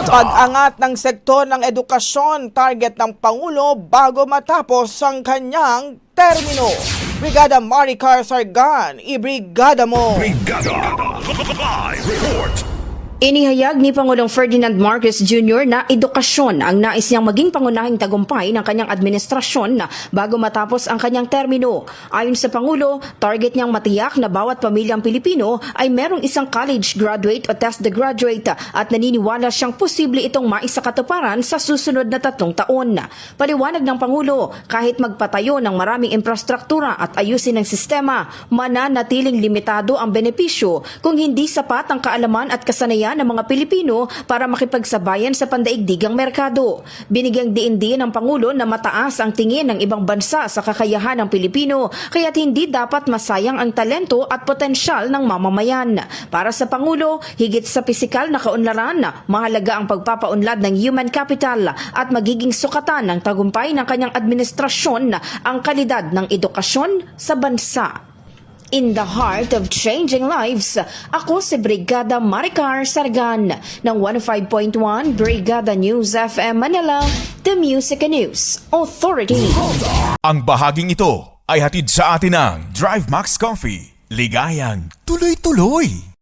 Pag-angat ng sektor ng edukasyon, target ng Pangulo bago matapos ang kanyang termino. Brigada Maricar Sargan, ibrigada mo! Brigada Live Report. Inihayag ni Pangulong Ferdinand Marcos Jr. na edukasyon ang nais niyang maging pangunahing tagumpay ng kanyang administrasyon bago matapos ang kanyang termino. Ayon sa Pangulo, target niyang matiyak na bawat pamilyang Pilipino ay merong isang college graduate o test the graduate at naniniwala siyang posible itong maisakatuparan sa susunod na 3 taon. Paliwanag ng Pangulo, kahit magpatayo ng maraming infrastruktura at ayusin ang sistema, mananatiling limitado ang benepisyo kung hindi sapat ang kaalaman at kasanayan ng mga Pilipino para makipagsabayan sa pandaigdigang merkado. Binigyang diin ng Pangulo na mataas ang tingin ng ibang bansa sa kakayahan ng Pilipino, kaya't hindi dapat masayang ang talento at potensyal ng mamamayan. Para sa Pangulo, higit sa pisikal na kaunlaran, mahalaga ang pagpapaunlad ng human capital at magiging sukatan ng tagumpay ng kanyang administrasyon ang kalidad ng edukasyon sa bansa. In the heart of changing lives, ako si Brigada Maricar Sargan ng 105.1 Brigada News FM Manila, The Music and News Authority. Ang bahaging ito ay hatid sa atin ng Drive Max Coffee. Ligayang tuloy-tuloy.